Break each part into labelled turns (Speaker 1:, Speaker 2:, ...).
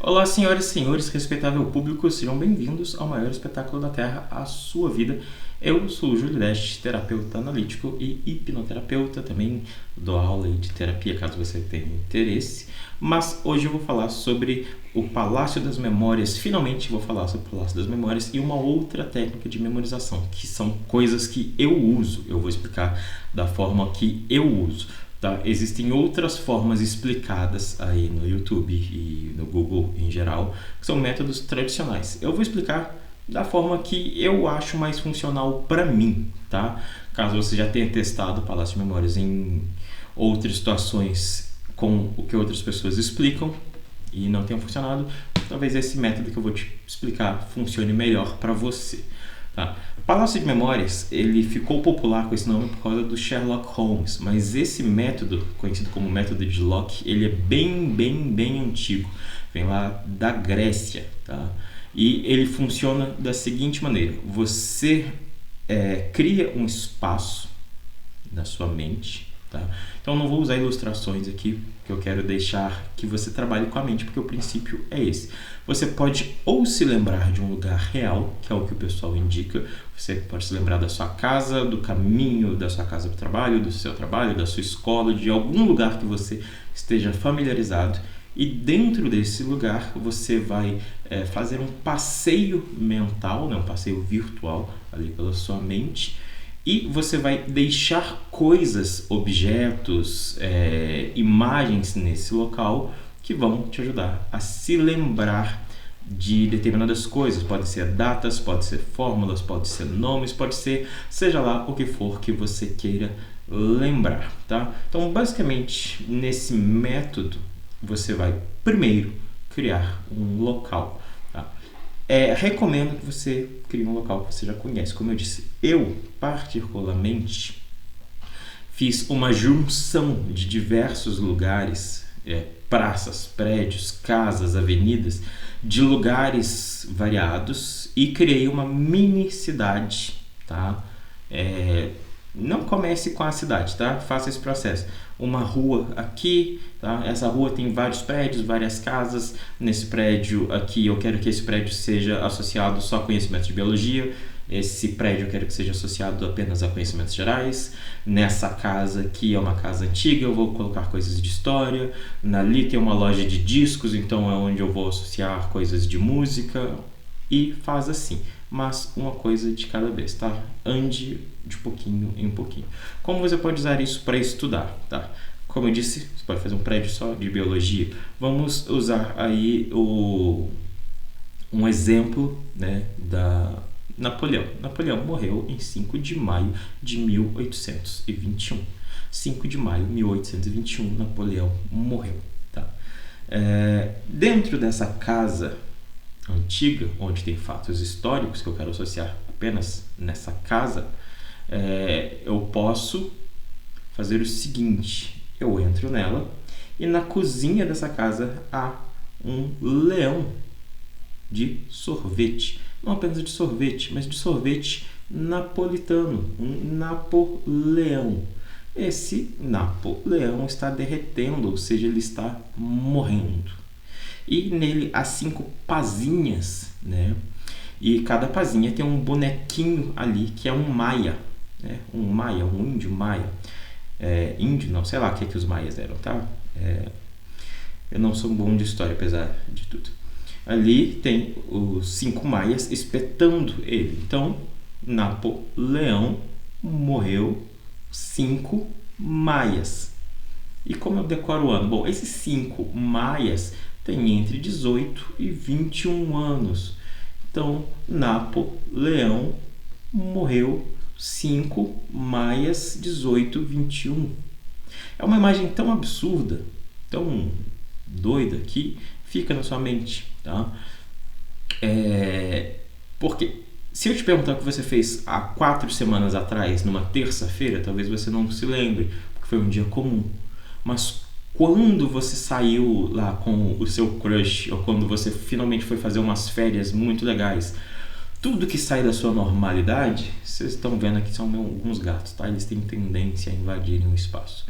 Speaker 1: Olá, senhoras e senhores, respeitável público, sejam bem-vindos ao maior espetáculo da Terra, a sua vida. Eu sou o Júlio Deste, terapeuta analítico e hipnoterapeuta, também dou aula de terapia caso você tenha interesse, mas hoje eu vou falar sobre o Palácio das Memórias. Finalmente vou falar sobre o Palácio das Memórias e uma outra técnica de memorização, que são coisas que eu uso. Eu vou explicar da forma que eu uso. Tá? Existem outras formas explicadas aí no YouTube e no Google em geral, que são métodos tradicionais. Eu vou explicar da forma que eu acho mais funcional para mim, tá? Caso você já tenha testado o Palácio de Memórias em outras situações com o que outras pessoas explicam e não tenha funcionado, talvez esse método que eu vou te explicar funcione melhor para você. Tá. O Palácio de Memórias ele ficou popular com esse nome por causa do Sherlock Holmes, mas esse método, conhecido como método de Locke, ele é bem antigo, vem lá da Grécia, tá? E ele funciona da seguinte maneira: você cria um espaço na sua mente, tá? Então não vou usar ilustrações aqui, que eu quero deixar que você trabalhe com a mente, porque o princípio é esse. Você pode ou se lembrar de um lugar real, que é o que o pessoal indica. Você pode se lembrar da sua casa, do caminho da sua casa para o trabalho, do seu trabalho, da sua escola, de algum lugar que você esteja familiarizado. E dentro desse lugar você vai fazer um passeio mental, um passeio virtual ali pela sua mente. E você vai deixar coisas, objetos, imagens nesse local que vão te ajudar a se lembrar de determinadas coisas. Pode ser datas, pode ser fórmulas, pode ser nomes, pode ser seja lá o que for que você queira lembrar, tá? Então, basicamente, nesse método, você vai primeiro criar um local. Recomendo que você crie um local que você já conhece. Como eu disse, eu particularmente fiz uma junção de diversos lugares, praças, prédios, casas, avenidas, de lugares variados e criei uma mini cidade, tá? Não comece com a cidade, tá? Faça esse processo. Uma rua aqui, tá? Essa rua tem vários prédios, várias casas. Nesse prédio aqui, eu quero que esse prédio seja associado só a conhecimentos de biologia. Esse prédio eu quero que seja associado apenas a conhecimentos gerais. Nessa casa aqui é uma casa antiga, eu vou colocar coisas de história. Ali tem uma loja de discos, então é onde eu vou associar coisas de música. E faz assim, mas uma coisa de cada vez, tá? Ande de pouquinho em pouquinho. Como você pode usar isso para estudar, tá? Como eu disse, você pode fazer um prédio só de biologia. Vamos usar aí um exemplo, né, da Napoleão. Napoleão morreu em 5 de maio de 1821. 5 de maio de 1821, Napoleão morreu, tá? Dentro dessa casa antiga, onde tem fatos históricos que eu quero associar apenas nessa casa, eu posso fazer o seguinte: eu entro nela e na cozinha dessa casa há um leão de sorvete, não apenas de sorvete, mas de sorvete napolitano, um Napoleão. Esse Napoleão está derretendo, ou seja, ele está morrendo. E nele há 5 pazinhas, né? E cada pazinha tem um bonequinho ali que é um maia, né? Um índio maia. Índio não, sei lá o que os maias eram, tá? Eu não sou bom de história, apesar de tudo. Ali tem os 5 maias espetando ele. Então, Napoleão morreu 5 maias. E como eu decoro o ano? Bom, esses 5 maias tem entre 18 e 21 anos. Então, Napoleão morreu 5 maias 18, 21. É uma imagem tão absurda, tão doida que fica na sua mente, tá? Porque se eu te perguntar o que você fez há 4 semanas atrás, numa terça-feira, talvez você não se lembre, porque foi um dia comum. Mas quando você saiu lá com o seu crush, ou quando você finalmente foi fazer umas férias muito legais, tudo que sai da sua normalidade, vocês estão vendo aqui, são alguns gatos, tá? Eles têm tendência a invadirem o espaço.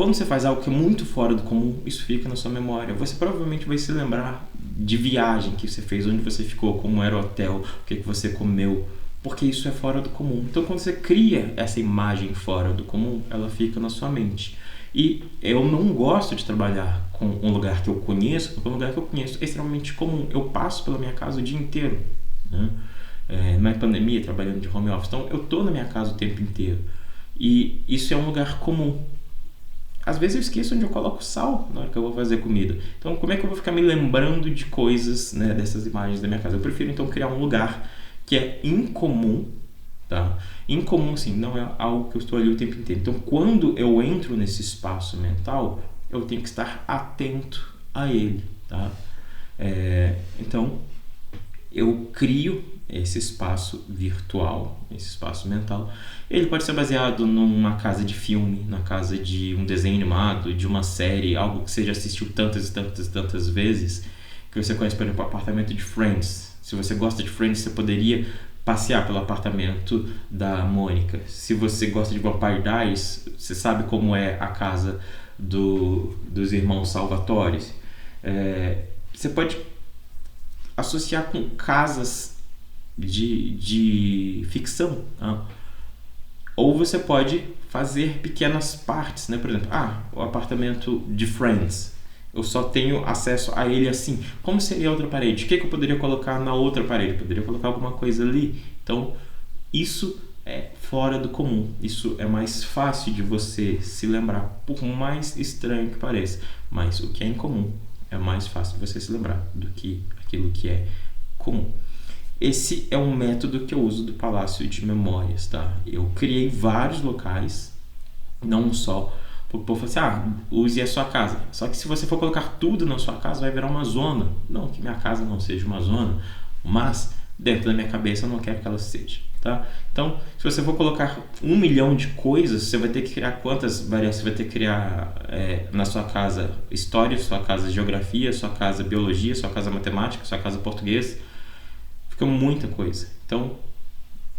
Speaker 1: quando você faz algo que é muito fora do comum, isso fica na sua memória. Você provavelmente vai se lembrar de viagem que você fez, onde você ficou, como era o hotel, o que você comeu, porque isso é fora do comum. Então, quando você cria essa imagem fora do comum, ela fica na sua mente. E eu não gosto de trabalhar com um lugar que eu conheço, porque um lugar que eu conheço é extremamente comum. Eu passo pela minha casa o dia inteiro, né? Na pandemia, trabalhando de home office. Então, eu estou na minha casa o tempo inteiro. E isso é um lugar comum. Às vezes eu esqueço onde eu coloco sal na hora que eu vou fazer comida. Então, como é que eu vou ficar me lembrando de coisas, né, dessas imagens da minha casa? Eu prefiro, então, criar um lugar que é incomum, tá? Incomum, assim, não é algo que eu estou ali o tempo inteiro. Então, quando eu entro nesse espaço mental, eu tenho que estar atento a ele, tá? Então, eu crio esse espaço virtual, esse espaço mental. Ele pode ser baseado numa casa de filme, na casa de um desenho animado, de uma série, algo que você já assistiu tantas e tantas e tantas vezes, que você conhece, por exemplo, o apartamento de Friends. Se você gosta de Friends, você poderia passear pelo apartamento da Mônica. Se você gosta de Vampire Diaries, você sabe como é a casa dos irmãos Salvatore. Você pode associar com casas de ficção, tá? Ou você pode fazer pequenas partes, né? Por exemplo, o apartamento de Friends, eu só tenho acesso a ele assim. Como seria a outra parede? O que eu poderia colocar na outra parede? Eu poderia colocar alguma coisa ali. Então, isso é fora do comum. Isso é mais fácil de você se lembrar, por mais estranho que pareça. Mas o que é incomum é mais fácil de você se lembrar do que aquilo que é comum. Esse é um método que eu uso do Palácio de Memórias, tá? Eu criei vários locais, não só o povo fala assim, use a sua casa. Só que se você for colocar tudo na sua casa, vai virar uma zona. Não que minha casa não seja uma zona, mas dentro da minha cabeça eu não quero que ela seja, tá? Então, se você for colocar 1 milhão de coisas, você vai ter que criar quantas variáveis? Você vai ter que criar na sua casa história, sua casa geografia, sua casa biologia, sua casa matemática, sua casa português. Fica muita coisa. Então,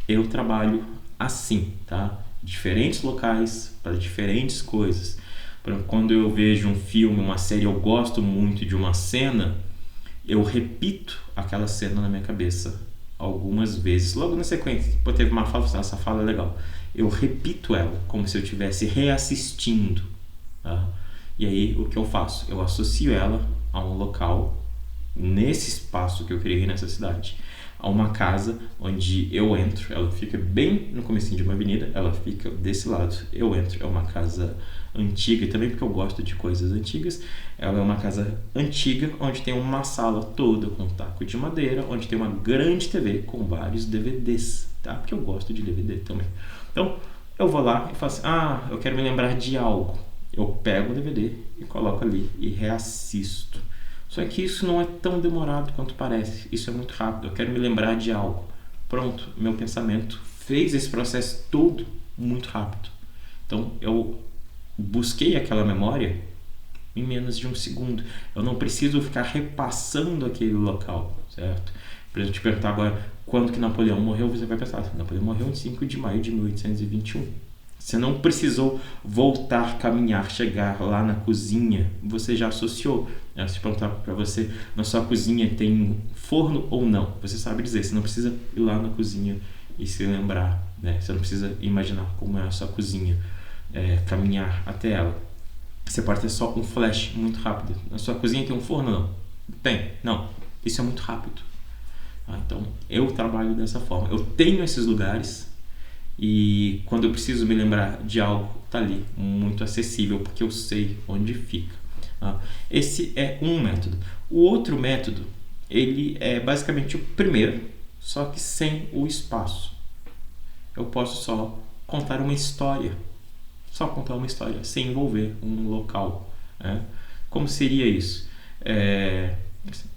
Speaker 1: eu trabalho assim, tá? Diferentes locais para diferentes coisas. Por exemplo, quando eu vejo um filme, uma série, eu gosto muito de uma cena, eu repito aquela cena na minha cabeça algumas vezes, logo na sequência. Pô, teve uma fala, essa fala é legal. Eu repito ela como se eu estivesse reassistindo, tá? E aí, o que eu faço? Eu associo ela a um local, nesse espaço que eu criei nessa cidade, a uma casa onde eu entro, ela fica bem no comecinho de uma avenida, ela fica desse lado, eu entro, é uma casa antiga, e também porque eu gosto de coisas antigas, ela é uma casa antiga, onde tem uma sala toda com taco de madeira, onde tem uma grande TV com vários DVDs, tá? Porque eu gosto de DVD também. Então, eu vou lá e falo assim, eu quero me lembrar de algo. Eu pego o DVD e coloco ali e reassisto. Só que isso não é tão demorado quanto parece. Isso é muito rápido. Eu quero me lembrar de algo. Pronto, meu pensamento fez esse processo todo muito rápido. Então, eu busquei aquela memória em menos de um segundo. Eu não preciso ficar repassando aquele local, certo? Para eu te perguntar agora, quando que Napoleão morreu, você vai pensar, Napoleão morreu em 5 de maio de 1821. Você não precisou voltar, caminhar, chegar lá na cozinha. Você já associou. Se perguntar para você, na sua cozinha tem forno ou não? Você sabe dizer. Você não precisa ir lá na cozinha e se lembrar, né? Você não precisa imaginar como é a sua cozinha, caminhar até ela. Você pode ter só um flash muito rápido. Na sua cozinha tem um forno ou não? Tem. Não. Isso é muito rápido. Então, eu trabalho dessa forma. Eu tenho esses lugares e quando eu preciso me lembrar de algo, tá ali, muito acessível, porque eu sei onde fica. Esse é um método. O outro método, ele é basicamente o primeiro, só que sem o espaço. Eu posso só contar uma história. Só contar uma história, sem envolver um local. Como seria isso?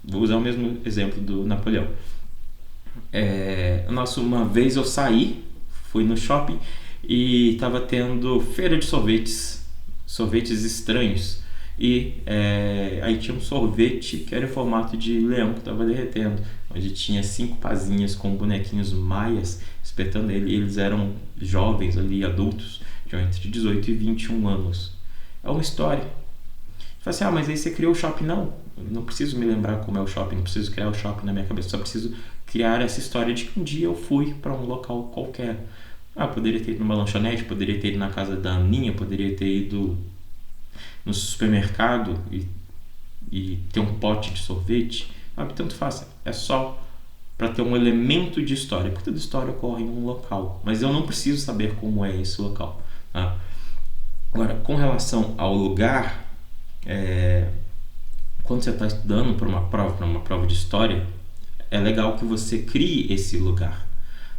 Speaker 1: Vou usar o mesmo exemplo do Napoleão. Uma vez eu fui no shopping e estava tendo feira de sorvetes estranhos. E aí tinha um sorvete que era em formato de leão que estava derretendo, onde tinha 5 pazinhas com bonequinhos maias espetando ele. E eles eram jovens ali, adultos, tinham entre 18 e 21 anos. é uma história. Você fala assim, mas aí você criou o shopping. Não preciso me lembrar como é o shopping, não preciso criar o shopping na minha cabeça, só preciso criar essa história de que um dia eu fui para um local qualquer. Poderia ter ido numa lanchonete, poderia ter ido na casa da Aninha, poderia ter ido no supermercado e ter um pote de sorvete. Tanto faz, é só para ter um elemento de história, porque toda história ocorre em um local, mas eu não preciso saber como é esse local. Tá? Agora, com relação ao lugar, quando você está estudando para uma prova de história, é legal que você crie esse lugar.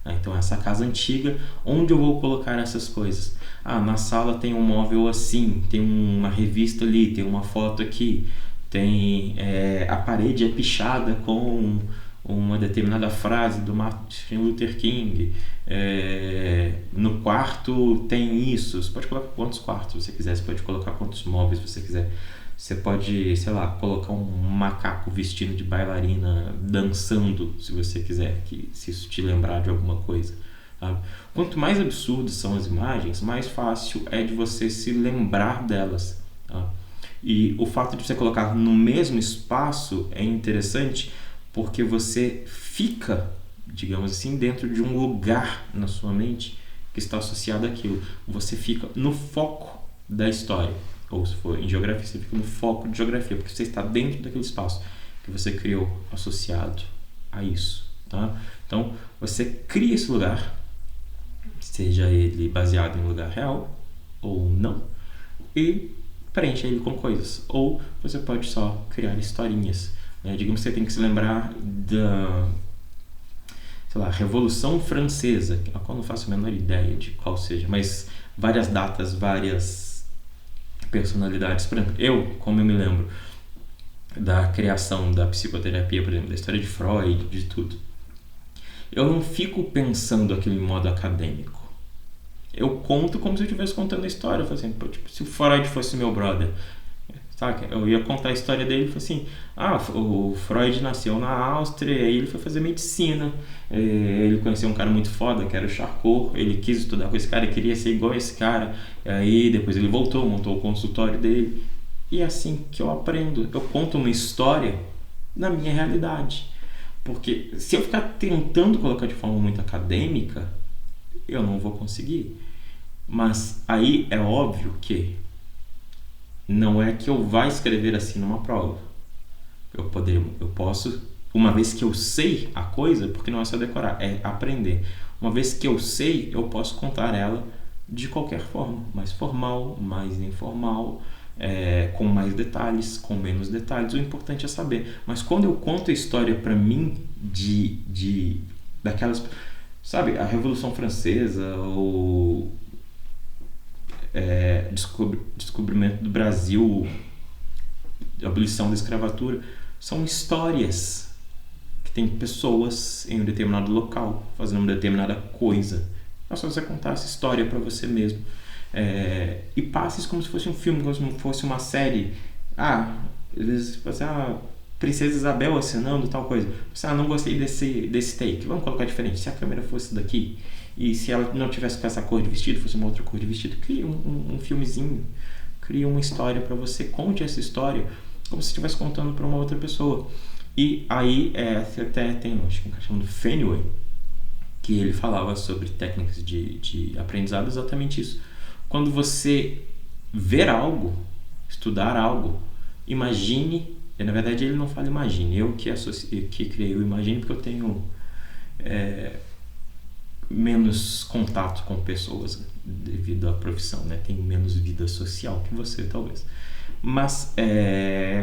Speaker 1: Então, essa casa antiga, onde eu vou colocar essas coisas? Na sala tem um móvel assim, tem uma revista ali, tem uma foto aqui, tem a parede é pichada com uma determinada frase do Martin Luther King. No quarto tem isso. Você pode colocar quantos quartos você quiser, você pode colocar quantos móveis você quiser. Você pode, sei lá, colocar um macaco vestido de bailarina dançando, se você quiser, se isso te lembrar de alguma coisa. Tá? Quanto mais absurdas são as imagens, mais fácil é de você se lembrar delas. Tá? E o fato de você colocar no mesmo espaço é interessante porque você fica, digamos assim, dentro de um lugar na sua mente que está associado àquilo. Você fica no foco da história. Ou se for em geografia, você fica no foco de geografia, porque você está dentro daquele espaço que você criou associado a isso. Tá? Então, você cria esse lugar, seja ele baseado em um lugar real ou não, e preenche ele com coisas. Ou você pode só criar historinhas. Digamos que você tem que se lembrar da, sei lá, Revolução Francesa, a qual não faço a menor ideia de qual seja, mas várias datas, várias personalidades. Por exemplo, como eu me lembro da criação da psicoterapia, por exemplo, da história de Freud, de tudo, eu não fico pensando aquilo em modo acadêmico. Eu conto como se eu estivesse contando a história. Eu falo assim, se o Freud fosse meu brother, sabe? Eu ia contar a história dele e falei assim, o Freud nasceu na Áustria, aí ele foi fazer medicina, ele conheceu um cara muito foda, que era o Charcot, ele quis estudar com esse cara, queria ser igual a esse cara, aí depois ele voltou, montou o consultório dele, e é assim que eu aprendo. Eu conto uma história na minha realidade, porque se eu ficar tentando colocar de forma muito acadêmica, eu não vou conseguir. Mas aí é óbvio que não é que eu vá escrever assim numa prova. Eu posso, uma vez que eu sei a coisa, porque não é só decorar, é aprender. Uma vez que eu sei, eu posso contar ela de qualquer forma, mais formal, mais informal, com mais detalhes, com menos detalhes. O importante é saber. Mas quando eu conto a história para mim daquelas, sabe, a Revolução Francesa, ou descobrimento do Brasil, a abolição da escravatura, são histórias que tem pessoas em um determinado local fazendo uma determinada coisa. É só você contar essa história para você mesmo, e passe isso como se fosse um filme, como se fosse uma série. Eles fazem Princesa Isabel assinando tal coisa. Você, não gostei desse take, vamos colocar diferente. Se a câmera fosse daqui e se ela não tivesse com essa cor de vestido, fosse uma outra cor de vestido, cria um filmezinho, cria uma história para você, conte essa história como se estivesse contando para uma outra pessoa. E aí até tem, acho que um cara chamado Fenway, que ele falava sobre técnicas de aprendizado, exatamente isso. Quando você ver algo, estudar algo, imagine. Na verdade ele não fala imagine, eu que criei o imagine, porque eu tenho menos contato com pessoas devido à profissão, né? Tenho menos vida social que você, talvez. Mas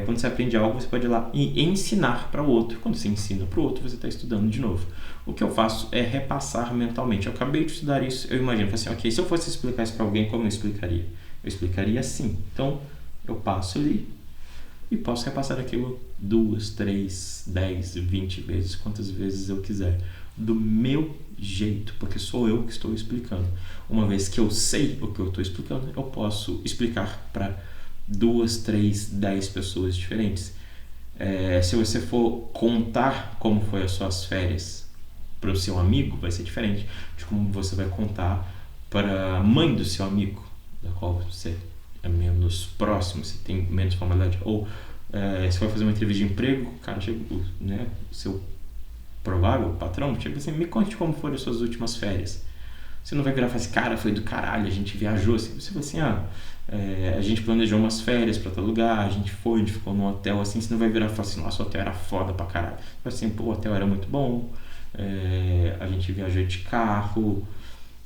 Speaker 1: quando você aprende algo, você pode ir lá e ensinar para o outro. Quando você ensina para o outro, você está estudando de novo. O que eu faço é repassar mentalmente. Eu acabei de estudar isso, eu imagino, assim, ok, se eu fosse explicar isso para alguém, como eu explicaria? Eu explicaria assim. Então, eu passo ali e posso repassar aquilo 2, 3, 10, 20 vezes, quantas vezes eu quiser, do meu jeito, porque sou eu que estou explicando. Uma vez que eu sei o que eu estou explicando, eu posso explicar para 2, 3, 10 pessoas diferentes. Se você for contar como foi as suas férias para o seu amigo, vai ser diferente de como você vai contar para a mãe do seu amigo, da qual você é menos próximo, você tem menos formalidade. Ou se for fazer uma entrevista de emprego, o cara chega, né, o seu provável patrão chega assim, me conte como foram as suas últimas férias. Você não vai virar e falar assim, cara, foi do caralho, a gente viajou. Você fala assim, a gente planejou umas férias pra tal lugar, a gente ficou num hotel assim. Você não vai virar e falar assim, nossa, o hotel era foda pra caralho. Você fala assim, pô, o hotel era muito bom, a gente viajou de carro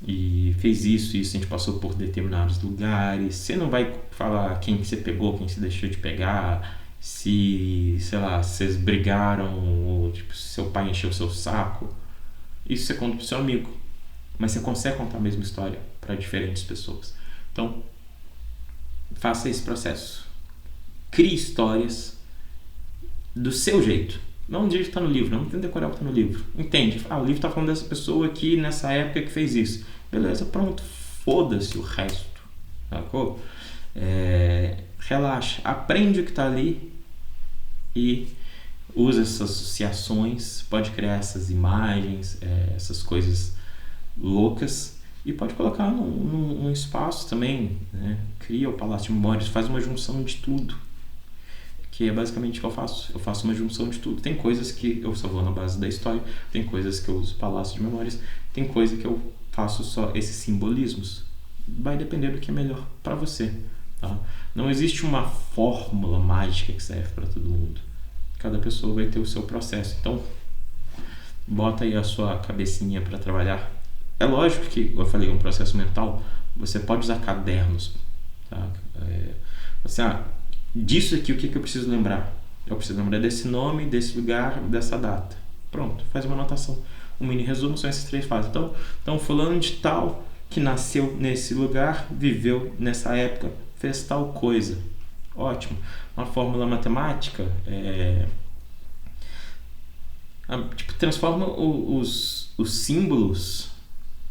Speaker 1: e fez isso, a gente passou por determinados lugares. Você não vai falar quem que você pegou, quem você deixou de pegar, se, sei lá, vocês brigaram, ou tipo, seu pai encheu o seu saco. Isso você conta pro seu amigo, mas você consegue contar a mesma história para diferentes pessoas. Então, faça esse processo. Crie histórias do seu jeito. Não diga que está no livro, não tenta decorar o que está no livro. Entende? O livro está falando dessa pessoa aqui nessa época que fez isso. Beleza, pronto. Foda-se o resto. Sacou? Relaxa. Aprende o que está ali e usa essas associações. Pode criar essas imagens, essas coisas loucas, e pode colocar num espaço também, né? Cria o Palácio de Memórias, faz uma junção de tudo, que é basicamente o que eu faço uma junção de tudo. Tem coisas que eu só vou na base da história, tem coisas que eu uso Palácio de Memórias, tem coisa que eu faço só esses simbolismos. Vai depender do que é melhor para você, tá? Não existe uma fórmula mágica que serve para todo mundo, cada pessoa vai ter o seu processo. Então bota aí a sua cabecinha para trabalhar. É lógico que, como eu falei, um processo mental, você pode usar cadernos, tá? Disso aqui, o que eu preciso lembrar? Eu preciso lembrar desse nome, desse lugar, dessa data. Pronto, faz uma anotação. Um mini resumo são essas 3 fases. Então, fulano de tal, que nasceu nesse lugar, viveu nessa época, fez tal coisa. Ótimo. Uma fórmula matemática, transforma os símbolos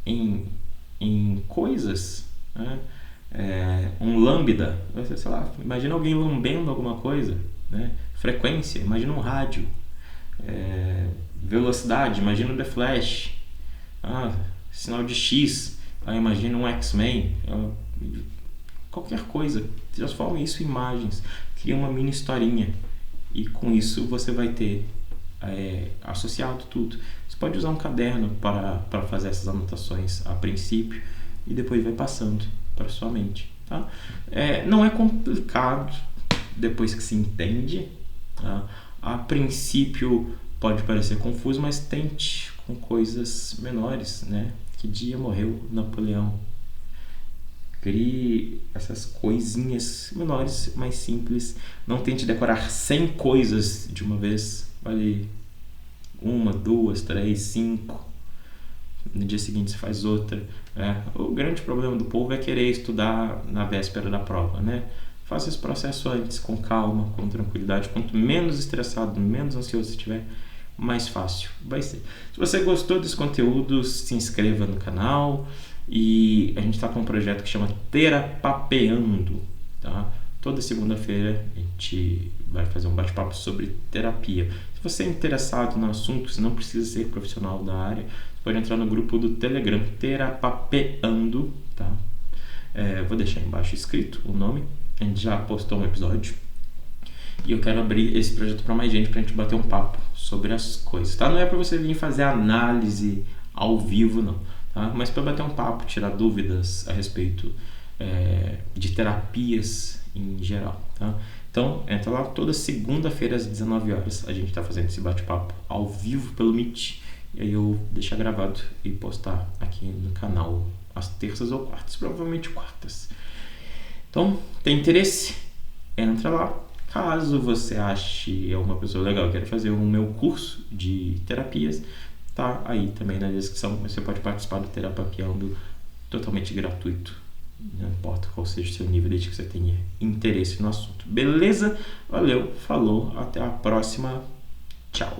Speaker 1: em coisas, né? Um lambda, sei lá, imagina alguém lambendo alguma coisa, né? Frequência, imagina um rádio, velocidade, imagina o The Flash, sinal de X, imagina um X-Men, qualquer coisa, transforma isso em imagens, cria uma mini historinha, e com isso você vai ter associado tudo. Você pode usar um caderno para fazer essas anotações a princípio e depois vai passando para sua mente, tá? Não é complicado depois que se entende, tá? A princípio pode parecer confuso, mas tente com coisas menores, né? Que dia morreu Napoleão? Crie essas coisinhas menores, mais simples. Não tente decorar 100 coisas de uma vez. Vale 1, 2, 3, 5. No dia seguinte você faz outra. O grande problema do povo é querer estudar na véspera da prova, né? Faça esse processo antes, com calma, com tranquilidade. Quanto menos estressado, menos ansioso você estiver, mais fácil vai ser. Se você gostou desse conteúdo, se inscreva no canal. E a gente está com um projeto que chama Terapapeando, tá? Toda segunda-feira a gente vai fazer um bate-papo sobre terapia. Se você é interessado no assunto, você não precisa ser profissional da área, você pode entrar no grupo do Telegram, Terapapeando, tá? Vou deixar embaixo escrito o nome, a gente já postou um episódio. E eu quero abrir esse projeto para mais gente, para a gente bater um papo sobre as coisas, tá? Não é para você vir fazer análise ao vivo, não, tá? Mas para bater um papo, tirar dúvidas a respeito de terapias em geral, tá? Então, entra lá toda segunda-feira às 19 horas. A gente está fazendo esse bate-papo ao vivo pelo Meet. E aí eu deixar gravado e postar aqui no canal às terças ou quartas, provavelmente quartas. Então, tem interesse? Entra lá. Caso você ache uma pessoa legal e queira fazer o meu curso de terapias, tá aí também na descrição. Você pode participar do Terapapeando totalmente gratuito. Não importa qual seja o seu nível, desde que você tenha interesse no assunto. Beleza? Valeu, falou, até a próxima. Tchau.